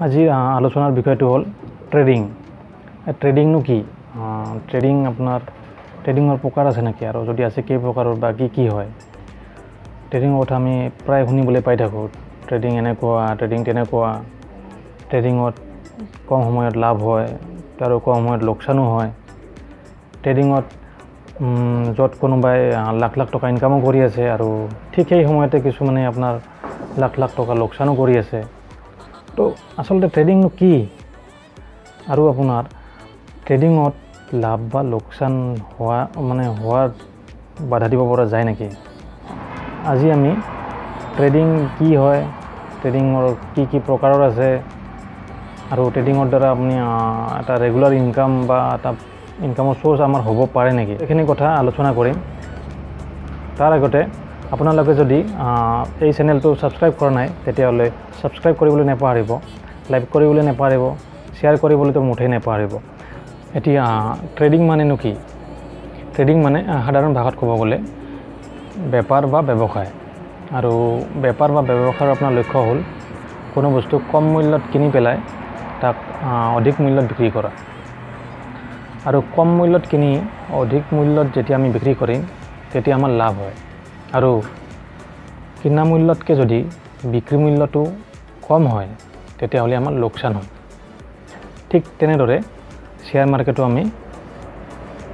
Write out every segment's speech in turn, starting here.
আজিৰ আলোচনাৰ বিষয়টো হ'ল ট্ৰেডিং। ট্ৰেডিংনো কি? ট্ৰেডিং আপোনাৰ ট্ৰেডিঙৰ প্ৰকাৰ আছে নেকি, আৰু যদি আছে কেই প্ৰকাৰৰ বা কি হয়? ট্ৰেডিঙৰ কথা আমি প্ৰায় শুনিবলৈ পাই থাকোঁ। ট্ৰেডিং এনেকুৱা, ট্ৰেডিং তেনেকুৱা। ট্ৰেডিঙত কম সময়ত লাভ হয় আৰু কম সময়ত লোকচানো হয়। ট্ৰেডিঙত য'ত কোনোবাই লাখ লাখ টকা ইনকামো কৰি আছে আৰু ঠিক সেই সময়তে কিছুমানে আপোনাৰ লাখ লাখ টকা লোকচানো কৰি আছে। তো আচলতে ট্ৰেডিংনো কি, আৰু আপোনাৰ ট্ৰেডিঙত লাভ বা লোকচান হোৱাৰ বাধা দিব পৰা যায় নেকি? আজি আমি ট্ৰেডিং কি হয়, ট্ৰেডিঙৰ কি প্ৰকাৰৰ আছে, আৰু ট্ৰেডিঙৰ দ্বাৰা আপুনি এটা ৰেগুলাৰ ইনকাম বা এটা ইনকামৰ চ'ৰ্চ আমাৰ হ'ব পাৰে নেকি, এইখিনি কথা আলোচনা কৰিম। তাৰ আগতে আপোনালোকে যদি এই চেনেলটো ছাবস্ক্ৰাইব কৰা নাই তেতিয়াহ'লে ছাবস্ক্ৰাইব কৰিবলৈ নেপাহৰিব, লাইক কৰিবলৈ নেপাহৰিব, শ্বেয়াৰ কৰিবলৈতো মুঠেই নেপাহৰিব। এতিয়া ট্ৰেডিং মানেনো কি? ট্ৰেডিং মানে সাধাৰণ ভাষাত ক'ব গ'লে বেপাৰ বা ব্যৱসায়। আৰু বেপাৰ বা ব্যৱসায়ৰ আপোনাৰ লক্ষ্য হ'ল কোনো বস্তু কম মূল্যত কিনি পেলাই তাক অধিক মূল্যত বিক্ৰী কৰা। আৰু কম মূল্যত কিনি অধিক মূল্যত যেতিয়া আমি বিক্ৰী কৰিম তেতিয়া আমাৰ লাভ হয়, আৰু কিনা মূল্যতকৈ যদি বিক্ৰী মূল্যটো কম হয় তেতিয়াহ'লে আমাৰ লোকচান হয়। ঠিক তেনেদৰে শ্বেয়াৰ মাৰ্কেটো আমি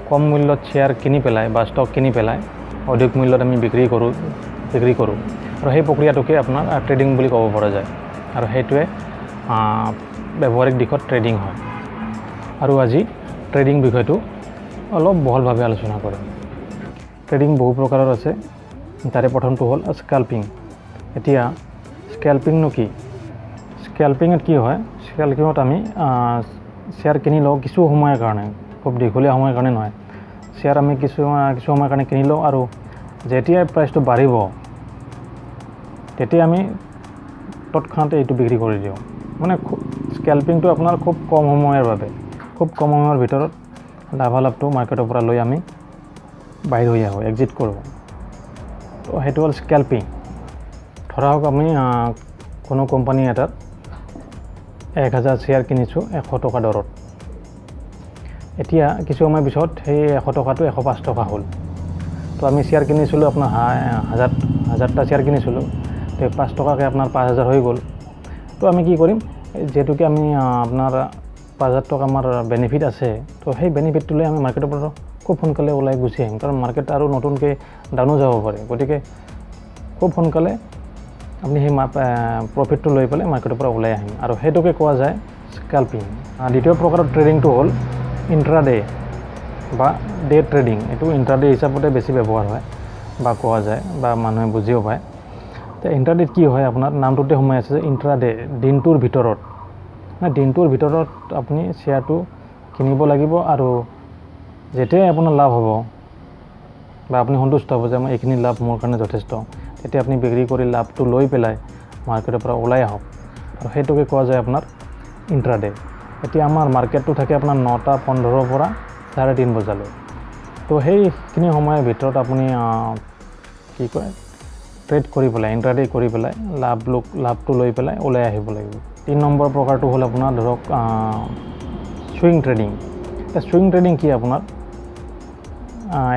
কম মূল্যত শ্বেয়াৰ কিনি পেলাই বা ষ্টক কিনি পেলাই অধিক মূল্যত আমি বিক্ৰী কৰোঁ, আৰু সেই প্ৰক্ৰিয়াটোকে আপোনাৰ ট্ৰেডিং বুলি ক'ব পৰা যায়। আৰু সেইটোৱে ব্যৱহাৰিক দিশত ট্ৰেডিং হয়। আৰু আজি ট্ৰেডিং বিষয়টো অলপ বহলভাৱে আলোচনা কৰিম। ট্ৰেডিং বহু প্ৰকাৰৰ আছে, তাৰে প্ৰথমটো হ'ল স্কেল্পিং। এতিয়া স্কেল্পিংনো কি? স্কেল্পিঙত কি হয়? স্কেল্পিঙত আমি শ্বেয়াৰ কিনি লওঁ কিছু সময়ৰ কাৰণে, খুব দীঘলীয়া সময়ৰ কাৰণে নহয়। শ্বেয়াৰ আমি কিছু সময়ৰ কাৰণে কিনি লওঁ, আৰু যেতিয়াই প্ৰাইচটো বাঢ়িব তেতিয়া আমি তৎক্ষণাতে এইটো বিক্ৰী কৰি দিওঁ। মানে স্কেল্পিংটো আপোনাৰ খুব কম সময়ৰ বাবে, খুব কম সময়ৰ ভিতৰত লাভালাভটো মাৰ্কেটৰ পৰা লৈ আমি বাহিৰ হৈ আহোঁ, এক্সিট কৰোঁ। তো সেইটো হ'ল স্কেল্পিং। ধৰা হওক আমি কোনো কোম্পানী এটাত 1000 শ্বেয়াৰ কিনিছোঁ 100 টকা দৰত। এতিয়া কিছু সময় পিছত সেই 100 টকাটো 105 টকা হ'ল। তো আমি শ্বেয়াৰ কিনিছিলোঁ আপোনাৰ হাজাৰটা শ্বেয়াৰ কিনিছিলোঁ, তো 5 টকাকৈ আপোনাৰ 5000 হৈ গ'ল। তো আমি কি কৰিম, যিহেতুকে আমি আপোনাৰ 5000 টকা আমাৰ বেনিফিট আছে, তো সেই বেনিফিটটো লৈ আমি মাৰ্কেটৰ পৰা খুব সোনকালে ওলাই গুচি আহিম, কাৰণ মাৰ্কেট আৰু নতুনকৈ ডাউনো যাব পাৰে। গতিকে খুব সোনকালে আপুনি সেই প্ৰফিটটো লৈ পেলাই মাৰ্কেটৰ পৰা ওলাই আহিম, আৰু সেইটোকে কোৱা যায় স্কেল্পিং। দ্বিতীয় প্ৰকাৰৰ ট্ৰেডিংটো হ'ল ইণ্ট্ৰাডে বা ডে ট্ৰেডিং। এইটো ইণ্ট্ৰাডে হিচাপতে বেছি ব্যৱহাৰ হয় বা কোৱা যায়, বা মানুহে বুজিও পায়। তো ইণ্ট্ৰাডেত কি হয়, আপোনাৰ নামটোতে সোমাই আছে যে ইণ্ট্ৰাডে, দিনটোৰ ভিতৰত। দিনটোৰ ভিতৰত আপুনি শ্বেয়াৰটো কিনিব লাগিব, আৰু যেতিয়াই আপোনাৰ লাভ হ'ব বা আপুনি সন্তুষ্ট হ'ব যে মই এইখিনি লাভ মোৰ কাৰণে যথেষ্ট, তেতিয়া আপুনি বিক্ৰী কৰি লাভটো লৈ পেলাই মাৰ্কেটৰ পৰা ওলাই আহক, আৰু সেইটোকে কোৱা যায় আপোনাৰ ইণ্ট্ৰাডে। এতিয়া আমাৰ মাৰ্কেটটো থাকে আপোনাৰ 9:15 পৰা 3:30 বজালৈ। তো সেইখিনি সময়ৰ ভিতৰত আপুনি ট্ৰেড কৰি পেলাই, ইণ্ট্ৰাডে কৰি পেলাই লাভটো লৈ পেলাই ওলাই আহিব লাগিব। 3 নম্বৰ প্ৰকাৰটো হ'ল আপোনাৰ ধৰক চুইং ট্ৰেডিং। চুইং ট্ৰেডিং কি আপোনাৰ?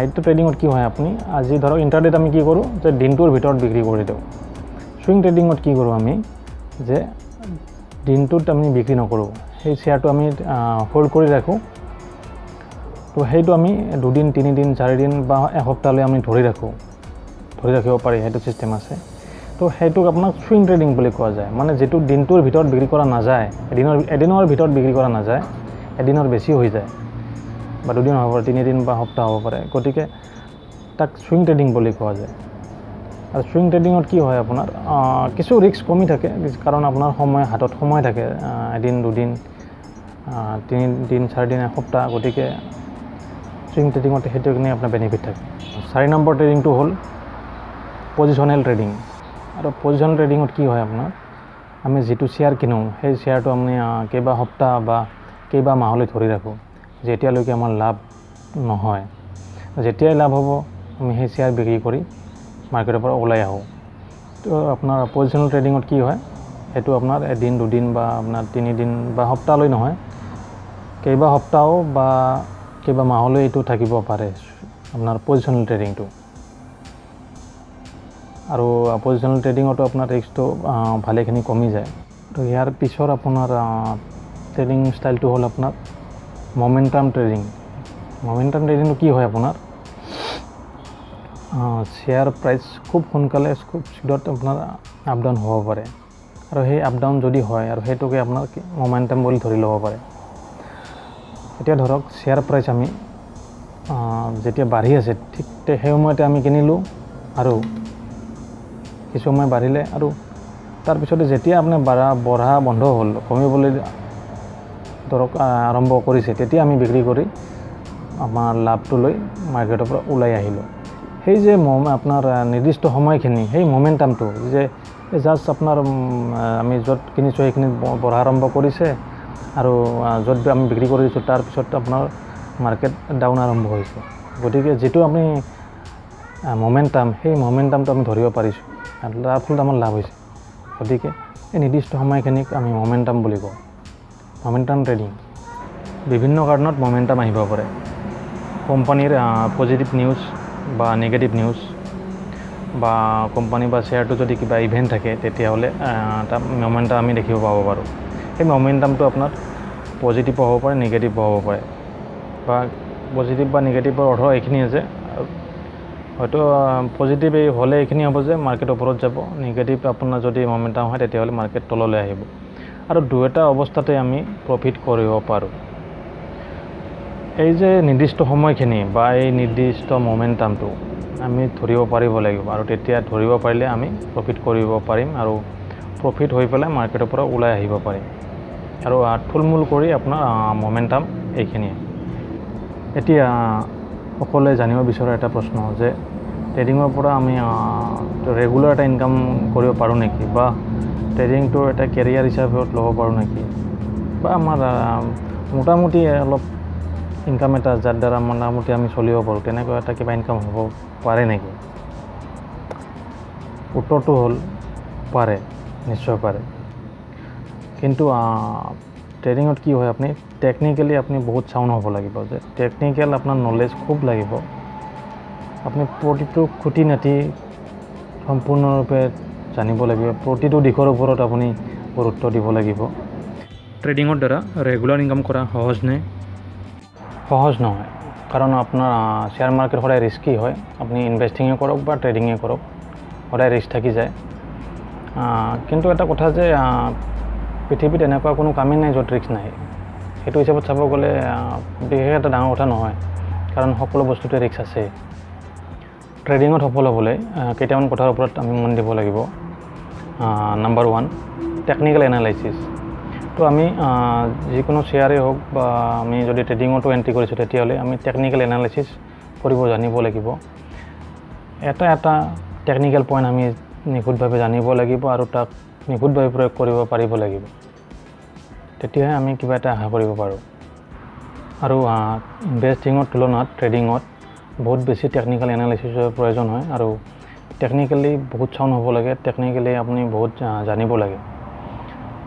এইটো ট্ৰেডিঙত কি হয়, আপুনি আজি ধৰক ইণ্টাৰনেট আমি কি কৰোঁ যে দিনটোৰ ভিতৰত বিক্ৰী কৰি দিওঁ। চুইং ট্ৰেডিঙত কি কৰোঁ আমি, যে দিনটোত আমি বিক্ৰী নকৰোঁ, সেই শ্বেয়াৰটো আমি হোল্ড কৰি ৰাখোঁ। তো সেইটো আমি 2 দিন 3 দিন 4 দিন বা এসপ্তাহলৈ আমি ধৰি ৰাখিব পাৰি, সেইটো ছিষ্টেম আছে। তো সেইটোক আপোনাক চুইং ট্ৰেডিং বুলি কোৱা যায়। মানে যিটো দিনটোৰ ভিতৰত বিক্ৰী কৰা নাযায়, এদিনৰ ভিতৰত বিক্ৰী কৰা নাযায়, এদিনৰ বেছি হৈ যায়, বা 2 দিন হ'ব পাৰে, 3 দিন বা সপ্তাহ হ'ব পাৰে, গতিকে তাক চুইং ট্ৰেডিং বুলি কোৱা যায়। আৰু চুইং ট্ৰেডিঙত কি হয়, আপোনাৰ কিছু ৰিস্ক কমি থাকে, কাৰণ আপোনাৰ হাতত সময় থাকে, এদিন 2 দিন 3 দিন 4 দিন এসপ্তাহ, গতিকে চুইং ট্ৰেডিঙত সেইটো কাৰণে আপোনাৰ বেনিফিট থাকে। 4 নম্বৰ ট্ৰেডিংটো হ'ল পজিশ্যনেল ট্ৰেডিং। আৰু পজিশ্যনেল ট্ৰেডিঙত কি হয়, আপোনাৰ আমি যিটো শ্বেয়াৰ কিনো সেই শ্বেয়াৰটো আমি কেইবা সপ্তাহ বা কেইবা মাহলৈ ধৰি ৰাখোঁ, যেতিয়ালৈকে আমাৰ লাভ নহয়। যেতিয়াই লাভ হ'ব আমি সেই শ্বেয়াৰ বিক্ৰী কৰি মাৰ্কেটৰ পৰা ওলাই আহোঁ। তো আপোনাৰ পজিশ্যনেল ট্ৰেডিঙত কি হয়, সেইটো আপোনাৰ এদিন দুদিন বা আপোনাৰ 3 দিন বা সপ্তাহলৈ নহয়, কেইবা সপ্তাহ বা কেইবা মাহলৈ এইটো থাকিব পাৰে আপোনাৰ পজিশ্যনেল ট্ৰেডিংটো। আৰু পজিশ্যনেল ট্ৰেডিঙতো আপোনাৰ ৰিস্কটো ভালেখিনি কমি যায়। তো ইয়াৰ পিছৰ আপোনাৰ ট্ৰেডিং ষ্টাইলটো হ'ল আপোনাৰ মমেণ্টাম ট্ৰেডিং। মমেণ্টাম ট্ৰেডিংটো কি হয় আপোনাৰ শ্বেয়াৰ প্ৰাইচ খুব সোনকালে খুব স্পীডত আপোনাৰ আপ ডাউন হ'ব পাৰে, আৰু সেই আপ ডাউন যদি হয় আৰু সেইটোকে আপোনাৰ মমেণ্টাম বুলি ধৰি ল'ব পাৰে। এতিয়া ধৰক শ্বেয়াৰ প্ৰাইচ আমি যেতিয়া বাঢ়ি আছে ঠিক সেই সময়তে আমি কিনিলোঁ, আৰু কিছু সময় বাঢ়িলে আৰু তাৰপিছতে যেতিয়া আপুনি বঢ়া বন্ধ হ'ল, কমিবলৈ ধৰক আৰম্ভ কৰিছে, তেতিয়া আমি বিক্ৰী কৰি আমাৰ লাভটো লৈ মাৰ্কেটৰ পৰা ওলাই আহিলোঁ। সেই যে আপোনাৰ নিৰ্দিষ্ট সময়খিনি, সেই মমেণ্টামটো যে জাষ্ট আপোনাৰ আমি য'ত কিনিছোঁ সেইখিনিত বঢ়া আৰম্ভ কৰিছে, আৰু য'ত আমি বিক্ৰী কৰিছোঁ তাৰপিছত আপোনাৰ মাৰ্কেট ডাউন আৰম্ভ হৈছে। গতিকে যিটো আমি মমেণ্টাম, সেই মমেণ্টামটো আমি ধৰিব পাৰিছোঁ, আৰু তাৰ ফলত আমাৰ লাভ হৈছে। গতিকে এই নিৰ্দিষ্ট সময়খিনিক আমি মমেণ্টাম বুলি কওঁ, মমেণ্টাম ট্ৰেডিং। বিভিন্ন কাৰণত মমেণ্টাম আহিব পাৰে। কোম্পানীৰ পজিটিভ নিউজ বা নিগেটিভ নিউজ, বা কোম্পানী বা শ্বেয়াৰটো যদি কিবা ইভেণ্ট থাকে, তেতিয়াহ'লে এটা মমেণ্টাম আমি দেখিব পাব পাৰোঁ। সেই মমেণ্টামটো আপোনাৰ পজিটিভো হ'ব পাৰে, নিগেটিভো হ'ব পাৰে। বা পজিটিভ বা নিগেটিভৰ অৰ্থ এইখিনিয়ে যে হয়তো পজিটিভ হ'লে এইখিনি হ'ব যে মাৰ্কেট ওপৰত যাব, নিগেটিভ আপোনাৰ যদি মমেণ্টাম হয় তেতিয়াহ'লে মাৰ্কেট তললৈ আহিব। আৰু দুয়োটা অৱস্থাতে আমি প্ৰফিট কৰিব পাৰোঁ। এই যে নিৰ্দিষ্ট সময়খিনি বা এই নিৰ্দিষ্ট মমেণ্টামটো আমি ধৰিব পাৰিব লাগিব, আৰু তেতিয়া ধৰিব পাৰিলে আমি প্ৰফিট কৰিব পাৰিম, আৰু প্ৰফিট হৈ পেলাই মাৰ্কেটৰ পৰা ওলাই আহিব পাৰিম। আৰু থুলমূল কৰি আপোনাৰ মমেণ্টাম এইখিনিয়ে। এতিয়া সকলোৱে জানিব বিচৰা এটা প্ৰশ্ন যে ট্ৰেডিঙৰ পৰা আমি ৰেগুলাৰ এটা ইনকাম কৰিব পাৰোঁ নেকি, বা ট্ৰেডিংটো এটা কেৰিয়াৰ হিচাপত ল'ব পাৰোঁ নেকি, বা আমাৰ মোটামুটি অলপ ইনকাম এটা যাৰ দ্বাৰা মোটামুটি আমি চলিব পাৰোঁ, তেনেকুৱা এটা কিবা ইনকাম হ'ব পাৰে নেকি? উত্তৰটো হ'ল পাৰে, নিশ্চয় পাৰে। কিন্তু ট্ৰেডিঙত কি হয়, আপুনি টেকনিকেলি আপুনি বহুত চাউণ্ড হ'ব লাগিব, যে টেকনিকেল আপোনাৰ নলেজ খুব লাগিব। আপুনি প্ৰতিটো খুঁটি নাটি সম্পূৰ্ণৰূপে জানিব লাগিব, প্ৰতিটো দিশৰ ওপৰত আপুনি গুৰুত্ব দিব লাগিব। ট্ৰেডিঙৰ দ্বাৰা ৰেগুলাৰ ইনকাম কৰা সহজ নে? সহজ নহয়, কাৰণ আপোনাৰ শ্বেয়াৰ মাৰ্কেট সদায় ৰিস্কি হয়। আপুনি ইনভেষ্টিঙে কৰক বা ট্ৰেডিঙে কৰক, সদায় ৰিস্ক থাকি যায়। কিন্তু এটা কথা যে পৃথিৱীত এনেকুৱা কোনো কামেই নাই য'ত ৰিস্ক নাই। সেইটো হিচাপত চাব গ'লে বিশেষ এটা ডাঙৰ কথা নহয়, কাৰণ সকলো বস্তুতে ৰিস্ক আছে। ট্ৰেডিঙত সফল হ'বলৈ কেইটামান কথাৰ ওপৰত আমি মন দিব লাগিব। Number 1, technical analysis. তো আমি যিকোনো শ্বেয়াৰেই হওক বা আমি যদি ট্ৰেডিঙতো এণ্ট্ৰি কৰিছোঁ, তেতিয়াহ'লে আমি টেকনিকেল এনালাইচিছ কৰিব জানিব লাগিব। এটা টেকনিকেল পইণ্ট আমি নিখুঁতভাৱে জানিব লাগিব, আৰু তাক নিখুঁতভাৱে প্ৰয়োগ কৰিব পাৰিব লাগিব, তেতিয়াহে আমি কিবা এটা আশা কৰিব পাৰোঁ। আৰু ইনভেষ্টিঙৰ তুলনাত ট্ৰেডিঙত বহুত বেছি টেকনিকেল এনালাইচিছৰ প্ৰয়োজন হয়, আৰু টেকনিকেলি বহুত চাউণ্ড হ'ব লাগে, টেকনিকেলি আপুনি বহুত জানিব লাগে।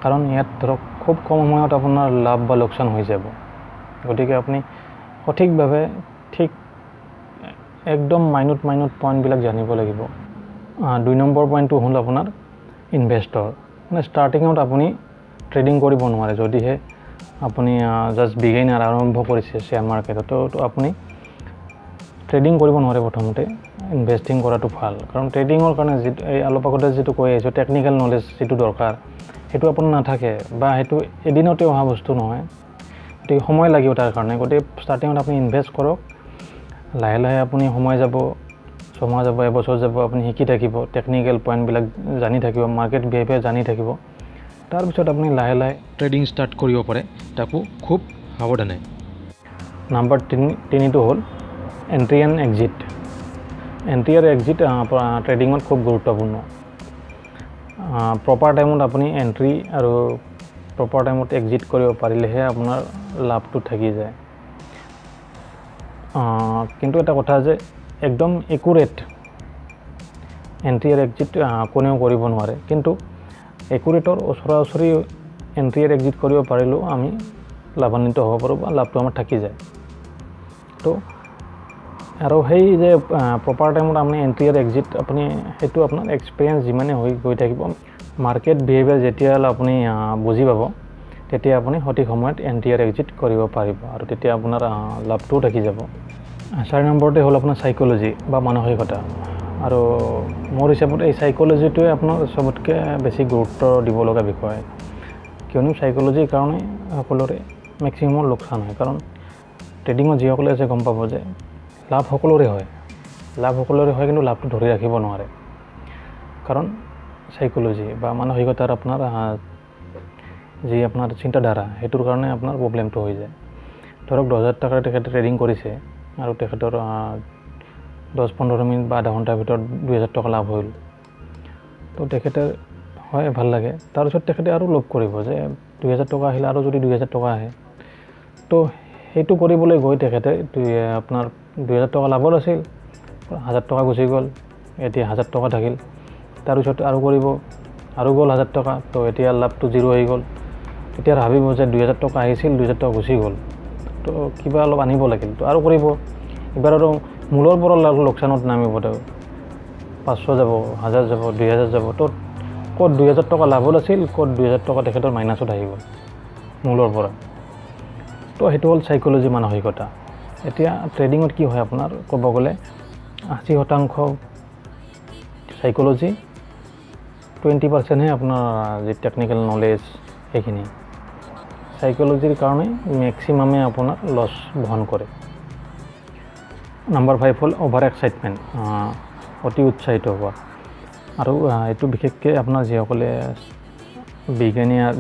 কাৰণ ইয়াত ধৰক খুব কম সময়ত আপোনাৰ লাভ বা লোকচান হৈ যাব। গতিকে আপুনি সঠিকভাৱে একদম মাইনুট পইণ্টবিলাক জানিব লাগিব। 2 নম্বৰ পইণ্টটো হ'ল আপোনাৰ ইনভেষ্টৰ। মানে ষ্টাৰ্টিঙত আপুনি ট্ৰেডিং কৰিব নোৱাৰে, যদিহে আপুনি জাষ্ট বিগিনাৰ আৰম্ভ কৰিছে শ্বেয়াৰ মাৰ্কেটত, তো আপুনি ট্ৰেডিং কৰিব নোৱাৰে। প্ৰথমতে ইনভেষ্টিং কৰাটো ভাল, কাৰণ ট্ৰেডিঙৰ কাৰণে যিটো এই অলপ আগতে যিটো কৈ আহিছোঁ, টেকনিকেল নলেজ যিটো দৰকাৰ, সেইটো আপোনাৰ নাথাকে, বা সেইটো এদিনতে অহা বস্তু নহয়, গতিকে সময় লাগিব তাৰ কাৰণে। গতিকে ষ্টাৰ্টিঙত আপুনি ইনভেষ্ট কৰক, লাহে লাহে আপুনি সময় যাব, 6 মাহ যাব, এবছৰ যাব, আপুনি শিকি থাকিব, টেকনিকেল পইণ্টবিলাক জানি থাকিব, মাৰ্কেট বিহেভিয়াৰ জানি থাকিব। তাৰপিছত আপুনি লাহে লাহে ট্ৰেডিং ষ্টাৰ্ট কৰিব পাৰে, তাকো খুব সাৱধানে। নাম্বাৰ 3টো হ'ল এণ্ট্ৰি এণ্ড এক্সিট। এণ্ট্ৰি আৰু এক্সিট ট্ৰেডিঙত খুব গুৰুত্বপূৰ্ণ। প্ৰপাৰ টাইমত আপুনি এণ্ট্ৰি আৰু প্ৰপাৰ টাইমত এক্সিট কৰিব পাৰিলেহে আপোনাৰ লাভটো থাকি যায়। কিন্তু এটা কথা যে একদম একুৰেট এণ্ট্ৰি আৰু এক্সিট কোনেও কৰিব নোৱাৰে, কিন্তু একো ৰেটৰ ওচৰা-ওচৰি এণ্ট্ৰি আৰু এক্সিট কৰিব পাৰিলেও আমি লাভান্বিত হ'ব পাৰোঁ বা লাভটো আমাৰ থাকি যায়। তো আৰু সেই যে প্ৰপাৰ টাইমত আপুনি এণ্ট্ৰি আৰু এক্সিট আপুনি সেইটো আপোনাৰ এক্সপিৰিয়েঞ্চ যিমানে গৈ থাকিব, মাৰ্কেট বিহেভিয়াৰ যেতিয়া আপুনি বুজি পাব, তেতিয়া আপুনি সঠিক সময়ত এণ্ট্ৰি আৰু এক্সিট কৰিব পাৰিব আৰু তেতিয়া আপোনাৰ লাভটোও থাকি যাব। 4 নম্বৰতে হ'ল আপোনাৰ চাইক'লজি বা মানসিকতা। আৰু মোৰ হিচাপত এই চাইক'লজিটোৱে আপোনাৰ চবতকৈ বেছি গুৰুত্ব দিব লগা বিষয়, কিয়নো চাইক'লজিৰ কাৰণে সকলোৰে মেক্সিমামৰ লোকচান হয়। কাৰণ ট্ৰেডিঙত যিসকলে আছে গম পাব যে লাভ সকলোৰে হয়, কিন্তু লাভটো ধৰি ৰাখিব নোৱাৰে। কাৰণ চাইক'লজি বা মানসিকতাৰ আপোনাৰ যি আপোনাৰ চিন্তাধাৰা, সেইটোৰ কাৰণে আপোনাৰ প্ৰব্লেমটো হৈ যায়। ধৰক 10,000 টকাৰ তেখেতে ট্ৰেডিং কৰিছে আৰু তেখেতৰ 10-15 মিনিট বা আধা ঘণ্টাৰ ভিতৰত 2,000 টকা লাভ হ'ল। তো তেখেতে হয় ভাল লাগে, তাৰপিছত তেখেতে আৰু লোভ কৰিব যে 2,000 টকা আহিলে আৰু যদি 2,000 টকা আহে। তো সেইটো কৰিবলৈ গৈ তেখেতে আপোনাৰ 2,000 টকা লাভত আছিল, 1,000 টকা গুচি গ'ল, এতিয়া 1,000 টকা থাকিল। তাৰপিছত আৰু কৰিব, আৰু গ'ল 1,000 টকা, তো এতিয়া লাভটো 0 হৈ গ'ল। তেতিয়া ভাবিব যে 2,000 টকা আহিছিল, 2,000 টকা গুচি গ'ল, তো কিবা অলপ আনিব লাগিল, তো আৰু কৰিব। এবাৰ আৰু মূলৰ পৰা লোকচানত নামিব, তেওঁ 500 যাব, 1,000 যাব, 2,000 যাব। তো ক'ত 2,000 টকা লাভত আছিল, ক'ত 2,000 টকা তেখেতৰ মাইনাছত আহি গ'ল মূলৰ পৰা। তো সেইটো হ'ল চাইক'লজি, মানসিকতা। এতিয়া ট্ৰেডিঙত কি হয় আপোনাৰ ক'ব গ'লে 80% চাইক'লজি, 20%হে আপোনাৰ যি টেকনিকেল নলেজ সেইখিনি। চাইক'লজিৰ কাৰণে মেক্সিমামে আপোনাৰ লছ বহন কৰে। নম্বৰ 5 হ'ল অভাৰ এক্সাইটমেণ্ট, অতি উৎসাহিত হোৱা। আৰু এইটো বিশেষকৈ আপোনাৰ যিসকলে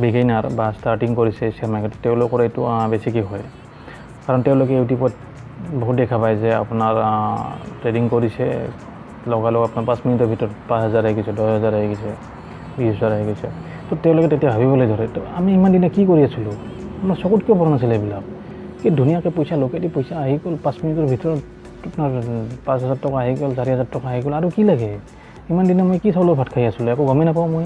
বিগিনাৰ বা ষ্টাৰ্টিং কৰিছে শ্বেয়াৰ মাৰ্কেটত, তেওঁলোকৰ এইটো বেছিকৈ হয়। কাৰণ তেওঁলোকে ইউটিউবত বহুত দেখা পায় যে আপোনাৰ ট্ৰেডিং কৰিছে, লগালগ আপোনাৰ 5 মিনিটৰ ভিতৰত 5,000 আহি গৈছে, 10,000 আহি গৈছে, 20,000 আহি গৈছে। তো তেওঁলোকে তেতিয়া ভাবিবলৈ ধৰে, তো আমি ইমান দিনে কি কৰি আছিলোঁ, আমাৰ চকুত কিয় পৰা নাছিলে এইবিলাক, কি ধুনীয়াকৈ পইচা লোকেলি পইচা আহি গ'ল, 5 মিনিটৰ ভিতৰত আপোনাৰ 5,000 টকা আহি গ'ল, 4,000 টকা আহি গ'ল, আৰু কি লাগে, ইমান দিনে মই কি চাউলৰ ভাত খাই আছিলোঁ, একো গমেই নাপাওঁ মই।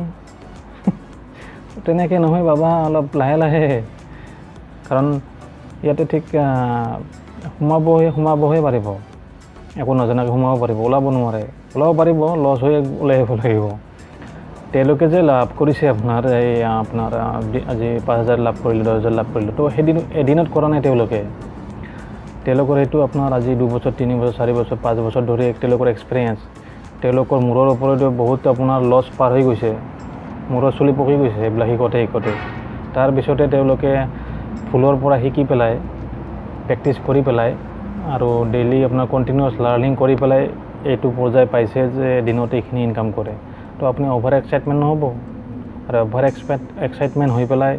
তেনেকৈ নহয় বাবা, অলপ লাহে লাহে। কাৰণ ইয়াতে ঠিক সোমাবহে পাৰিব, একো নজনাকৈ সোমাব পাৰিব, ওলাব নোৱাৰে। ওলাব পাৰিব, লছ হৈ ওলাই আহিব লাগিব। তেওঁলোকে যে লাভ কৰিছে আপোনাৰ আজি 5,000 লাভ কৰিলে, 10,000 লাভ কৰিলে, তো এদিনত কৰা নাই তেওঁলোকৰ সেইটো আপোনাৰ আজি 2 বছৰ, 3 বছৰ, 4 বছৰ, 5 বছৰ ধৰি তেওঁলোকৰ এক্সপিৰিয়েঞ্চ, তেওঁলোকৰ মূৰৰ ওপৰতো বহুত আপোনাৰ লছ পাৰ হৈ গৈছে, মূৰৰ চুলি পকি গৈছে এইবিলাক শিকোঁতে। তাৰপিছতে তেওঁলোকে ভুলৰ পৰা শিকি পেলাই, প্ৰেক্টিচ কৰি পেলাই আৰু ডেইলি আপোনাৰ কণ্টিনিউৱাছ লাৰ্ণিং কৰি পেলাই এইটো পৰ্যায় পাইছে যে দিনতে এইখিনি ইনকাম কৰে। তো আপুনি অভাৰ এক্সাইটমেণ্ট নহ'ব, আৰু অভাৰ এক্সাইটমেণ্ট হৈ পেলাই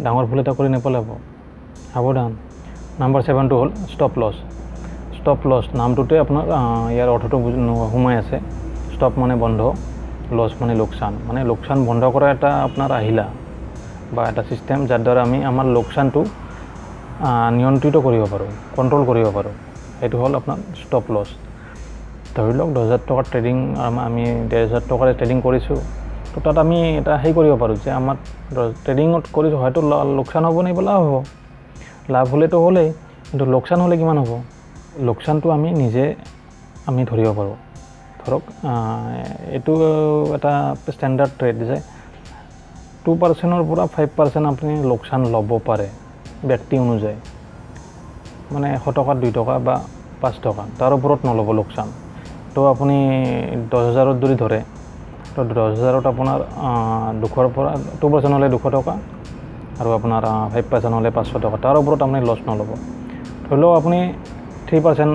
ডাঙৰ ভুল এটা কৰি নেপেলাব, সাৱধান। নম্বৰ 7টো হ'ল ষ্টপ লছ। নামটোতে আপোনাৰ ইয়াৰ অৰ্থটো সোমাই আছে। ষ্টপ মানে বন্ধ, লছ মানে লোকচান। মানে লোকচান বন্ধ কৰা এটা আপোনাৰ আহিলা বা এটা ছিষ্টেম, যাৰ দ্বাৰা আমি আমাৰ লোকচানটো নিয়ন্ত্ৰিত কৰিব পাৰোঁ, কণ্ট্ৰল কৰিব পাৰোঁ। সেইটো হ'ল আপোনাৰ ষ্টপ লছ। ধৰি লওক 10,000 টকাৰ ট্ৰেডিং, আমি 1,500 টকাৰে ট্ৰেডিং কৰিছোঁ, তো তাত আমি এটা কৰিব পাৰোঁ যে আমাৰ ট্ৰেডিঙত কৰিছোঁ, হয়তো লোকচান হ'ব নাইবা লাভ হ'ব। লাভ হ'লেতো হ'লেই, কিন্তু লোকচান হ'লে কিমান হ'ব, লোকচানটো আমি নিজে ধৰিব পাৰোঁ। ধৰক এইটো এটা ষ্টেণ্ডাৰ্ড ট্ৰেড যে 2%ৰ পৰা 5% আপুনি লোকচান ল'ব পাৰে ব্যক্তি অনুযায়ী। মানে 100 টকা, 2 টকা বা 5 টকা, তাৰ ওপৰত নল'ব লোকচান। তো আপুনি 10,000ত যদি ধৰে, তো 10,000ত আপোনাৰ 200ৰ পৰা 2% হ'লে 200 টকা, আৰু আপোনাৰ 5% হ'লে 500 টকা, তাৰ ওপৰত আপুনি লছ নল'ব। ধৰি লওক আপুনি 3%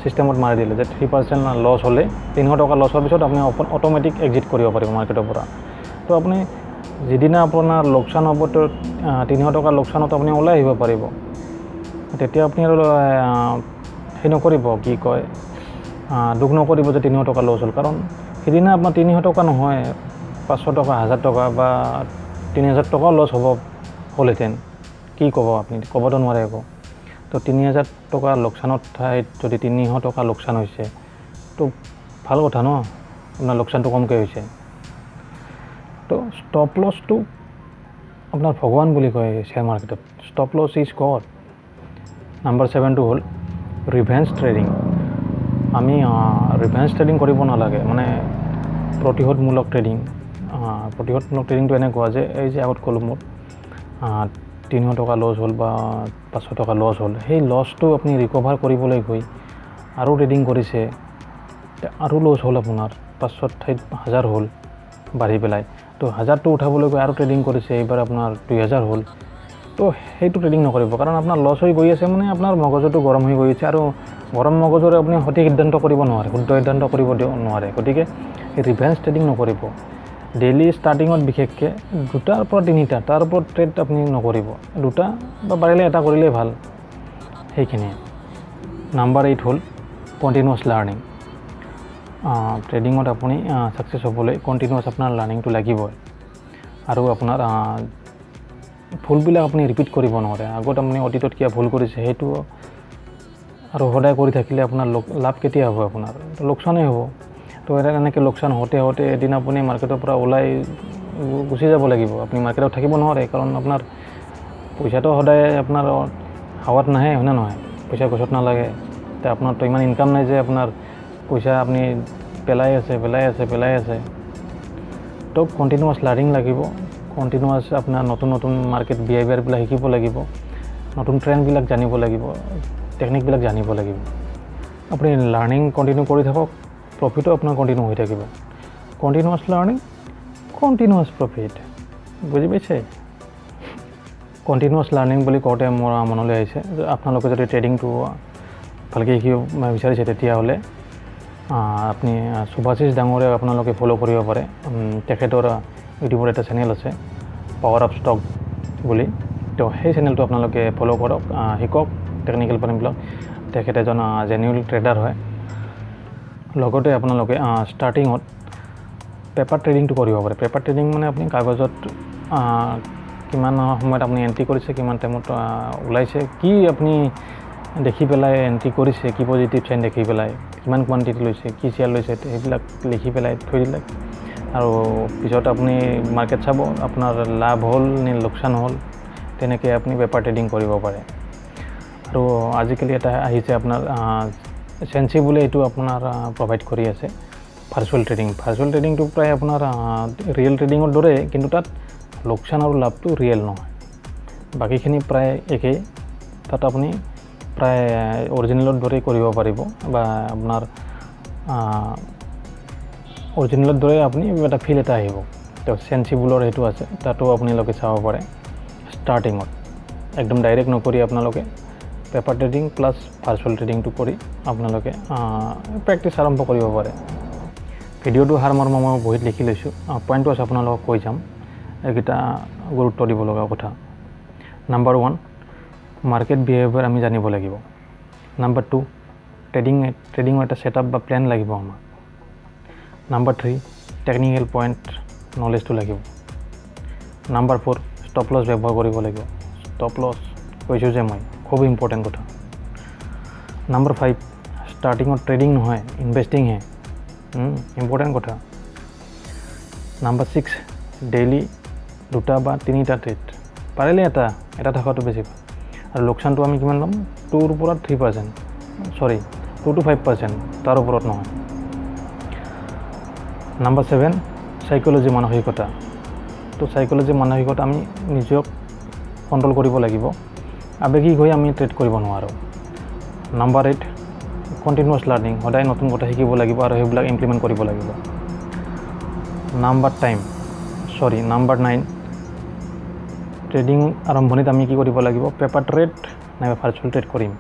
ছিষ্টেমত মাৰি দিলে যে 3% লছ হ'লে 300 টকা লছ হোৱাৰ পিছত আপুনি অট'মেটিক এক্সিট কৰিব পাৰিব মাৰ্কেটৰ পৰা। তো আপুনি যিদিনা আপোনাৰ লোকচান হ'ব, তো 300 টকা লোকচানত আপুনি ওলাই আহিব পাৰিব। তেতিয়া আপুনি আৰু সেই নকৰিব, কি কয়, দুখ নকৰিব যে 300 টকা লছ হ'ল। কাৰণ সেইদিনা আপোনাৰ 300 টকা নহয়, 500 টকা, 1,000 টকা বা 3,000 টকাও লছ হ'লহেঁতেন। কি ক'ব আপুনি, ক'বতো নোৱাৰে একো। তো 3,000 টকা লোকচানত ঠাইত যদি 300 টকা লোকচান হৈছে, তো ভাল কথা ন, আপোনাৰ লোকচানটো কমকৈ হৈছে। তো ষ্টপ লছটো আপোনাৰ ভগৱান বুলি কয় শ্বেয়াৰ মাৰ্কেটত। Stop loss is god. Number 7টো হ'ল ৰিভেঞ্জ ট্ৰেডিং। আমি ৰিভেঞ্জ ট্ৰেডিং কৰিব নালাগে, মানে প্ৰতিশোধমূলক ট্ৰেডিং। প্ৰতিশোধমূলক ট্ৰেডিংটো এনেকুৱা যে এই যে আগত ক'লোঁ মোৰ 300 টকা লছ হ'ল বা 500 টকা লছ হ'ল, সেই লছটো আপুনি ৰিকভাৰ কৰিবলৈ গৈ আৰু ট্ৰেডিং কৰিছে, আৰু লছ হ'ল আপোনাৰ 500 ঠাইত 1000 হ'ল বাঢ়ি পেলাই, তো 1000টো উঠাবলৈ গৈ আৰু ট্ৰেডিং কৰিছে, এইবাৰ আপোনাৰ 2000 হ'ল। তো সেইটো ট্ৰেডিং নকৰিব, কাৰণ আপোনাৰ লছ হৈ গৈ আছে, মানে আপোনাৰ মগজুটো গৰম হৈ গৈ আছে, আৰু গৰম মগজুৰে আপুনি সঠিক সিদ্ধান্ত কৰিব নোৱাৰে, শুদ্ধ সিদ্ধান্ত কৰিব নোৱাৰে। গতিকে এই ৰিভেঞ্জ ট্ৰেডিং নকৰিব। ডেইলি ষ্টাৰ্টিঙত বিশেষকৈ 2টাৰ পৰা 3টা, তাৰ ওপৰত ট্ৰেড আপুনি নকৰিব। 2টা বা পাৰিলে 1টা কৰিলেই ভাল। সেইখিনিয়ে। নাম্বাৰ 8 হ'ল কণ্টিনিউৱাছ লাৰ্ণিং। ট্ৰেডিঙত আপুনি ছাকচেছ হ'বলৈ কণ্টিনিউৱাছ আপোনাৰ লাৰ্ণিংটো লাগিবই, আৰু আপোনাৰ ভুলবিলাক আপুনি ৰিপিট কৰিব নোৱাৰে। আগত আপুনি অতীতত কিয় ভুল কৰিছে সেইটো আৰু সদায় কৰি থাকিলে আপোনাৰ লাভ কেতিয়া হ'ব? আপোনাৰ লোকচানেই হ'ব। তো এনেকৈ লোকচান হওঁতে হওঁতে এদিন আপুনি মাৰ্কেটৰ পৰা ওলাই গুচি যাব লাগিব। আপুনি মাৰ্কেটত থাকিব নোৱাৰে, কাৰণ আপোনাৰ পইচাটো সদায় আপোনাৰ হাৱাত নাহে, হয়নে নহয়? পইচা গছত নালাগে। এতিয়া আপোনাৰতো ইমান ইনকাম নাই যে আপোনাৰ পইচা আপুনি পেলাই আছে। তো কণ্টিনিউৱাছ লাৰ্ণিং লাগিব। কণ্টিনিউৱাছ আপোনাৰ নতুন মাৰ্কেট বিহেভিয়াৰবিলাক শিকিব লাগিব, নতুন ট্ৰেণ্ডবিলাক জানিব লাগিব, টেকনিকবিলাক জানিব লাগিব। আপুনি লাৰ্ণিং কণ্টিনিউ কৰি থাকক, প্ৰফিটো আপোনাৰ কণ্টিনিউ হৈ থাকিব। Continuous learning, continuous profit. বুজি পাইছে? কণ্টিনিউৱাছ লাৰ্ণিং বুলি কওঁতে মোৰ মনলৈ আহিছে যে আপোনালোকে যদি ট্ৰেডিংটো ভালকৈ শিকিব বিচাৰিছে, তেতিয়াহ'লে আপুনি সুভাশিষ ডাঙৰীয়াক আপোনালোকে ফ'ল' কৰিব পাৰে। তেখেতৰ ইউটিউবৰ এটা চেনেল আছে, পাৱাৰ আপ ষ্টক বুলি। তো সেই চেনেলটো আপোনালোকে ফ'ল' কৰক, শিকক টেকনিকেল পইণ্টবিলাক। তেখেত এজন জেনুইন ট্ৰেডাৰ হয়। লগতে আপোনালোকে ষ্টাৰ্টিঙত পেপাৰ ট্ৰেডিংটো কৰিব পাৰে। পেপাৰ ট্ৰেডিং মানে আপুনি কাগজত কিমান সময়ত আপুনি এণ্ট্ৰি কৰিছে, কিমান টাইমত ওলাইছে, কি আপুনি দেখি পেলাই এণ্ট্ৰি কৰিছে, কি পজিটিভ চাইন দেখি পেলাই, কিমান কোৱান্টিটি লৈছে, কি শ্বেয়াৰ লৈছে, সেইবিলাক লিখি পেলাই থৈ দিলে, আৰু পিছত আপুনি মাৰ্কেট চাব আপোনাৰ লাভ হ'ল নে লোকচান হ'ল। তেনেকৈ আপুনি পেপাৰ ট্ৰেডিং কৰিব পাৰে। আৰু আজিকালি এটা আহিছে আপোনাৰ চেঞ্চি বুলি, এইটো আপোনাৰ প্ৰভাইড কৰি আছে ভাৰ্চুৱেল ট্ৰেডিং। ভাৰ্চুৱেল ট্ৰেডিংটো প্ৰায় আপোনাৰ ৰিয়েল ট্ৰেডিঙৰ দৰে, কিন্তু তাত লোকচান আৰু লাভটো ৰিয়েল নহয়, বাকীখিনি প্ৰায় একেই। তাত আপুনি প্ৰায় অৰিজিনেলৰ দৰে কৰিব পাৰিব, বা আপোনাৰ অৰিজিনেলৰ দৰে আপুনি এটা ফিল এটা আহিব। তো চেঞ্চিবুলৰ সেইটো আছে, তাতো আপোনালোকে চাব পাৰে। ষ্টাৰ্টিঙত একদম ডাইৰেক্ট নকৰি আপোনালোকে পেপাৰ ট্ৰেডিং প্লাছ ভাৰ্চুৱেল ট্ৰেডিংটো কৰি আপোনালোকে প্ৰেক্টিছ আৰম্ভ কৰিব পাৰে। ভিডিঅ'টো সাৰমৰ্ম মই বহীত লিখি লৈছোঁ, পইণ্টটো আছে আপোনালোকক কৈ যাম। এইকেইটা গুৰুত্ব দিব লগা কথা। নাম্বাৰ 1, মাৰ্কেট বিহেভিয়াৰ আমি জানিব লাগিব। নাম্বাৰ 2, ট্ৰেডিঙৰ এটা ছেটআপ বা প্লেন লাগিব আমাক। নাম্বাৰ 3, টেকনিকেল পইণ্ট নলেজটো লাগিব। নাম্বাৰ 4, ষ্টপ লছ ব্যৱহাৰ কৰিব লাগিব। ষ্টপ লছ কৈছোঁ যে মই, খুব ইম্পৰ্টেণ্ট কথা। নাম্বাৰ 5, ষ্টাৰ্টিঙত ট্ৰেডিং নহয়, ইনভেষ্টিংহে, ইম্পৰ্টেণ্ট কথা। নাম্বাৰ 6, ডেইলি 2টা বা 3টা ট্ৰেড, পাৰিলে এটা থকাটো বেছি ভাল। আৰু লোকচানটো আমি কিমান ল'ম? 2ৰ পৰা 3%, 2 to 5%, তাৰ ওপৰত নহয়। নাম্বাৰ 7, সাইকোলজি মানসিকতা। তো সাইকোলজি মানসিকতা আমি নিজক কণ্ট্ৰল কৰিব লাগিব, আৱেগিক হৈ আমি ট্ৰেড কৰিব নোৱাৰোঁ। নাম্বাৰ 8, কণ্টিনিউৱাছ লাৰ্ণিং, সদায় নতুন কথা শিকিব লাগিব আৰু সেইবিলাক ইমপ্লিমেণ্ট কৰিব লাগিব। নাম্বাৰ 9, ট্ৰেডিং আৰম্ভণিত আমি কি কৰিব লাগিব? পেপাৰ ট্ৰেড নাইবা ভাৰ্চুৱেল ট্ৰেড কৰিম,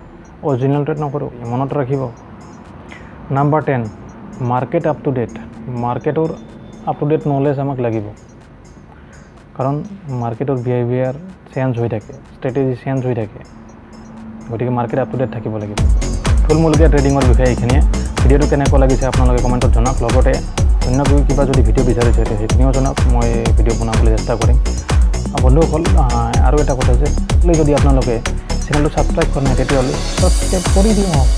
অৰিজিনেল ট্ৰেড নকৰোঁ, মনত ৰাখিব। Number 10, market up to date. মাৰ্কেটৰ আপ টু ডেট নলেজ আমাক লাগিব, কাৰণ মাৰ্কেটৰ বিহেভিয়াৰ চেঞ্জ হৈ থাকে, ষ্ট্ৰেটেজি চেঞ্জ হৈ থাকে, গতিকে মাৰ্কেট আপ টু ডেট থাকিব লাগিব। থুলমূলকৈ ট্ৰেডিঙৰ বিষয়ে এইখিনিয়ে। ভিডিঅ'টো কেনেকুৱা লাগিছে আপোনালোকে কমেণ্টত জনাওক। লগতে অন্য কিবা যদি ভিডিঅ' বিচাৰিছে সেইখিনিও জনাওক, মই ভিডিঅ' বনাবলৈ চেষ্টা কৰিম। বন্ধুসকল, আৰু এটা কথা যে যদি আপোনালোকে চেনেলটো ছাবস্ক্ৰাইব কৰা নাই, তেতিয়াহ'লে ছাবস্ক্ৰাইব কৰি দিয়ক।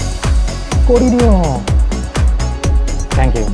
Thank U.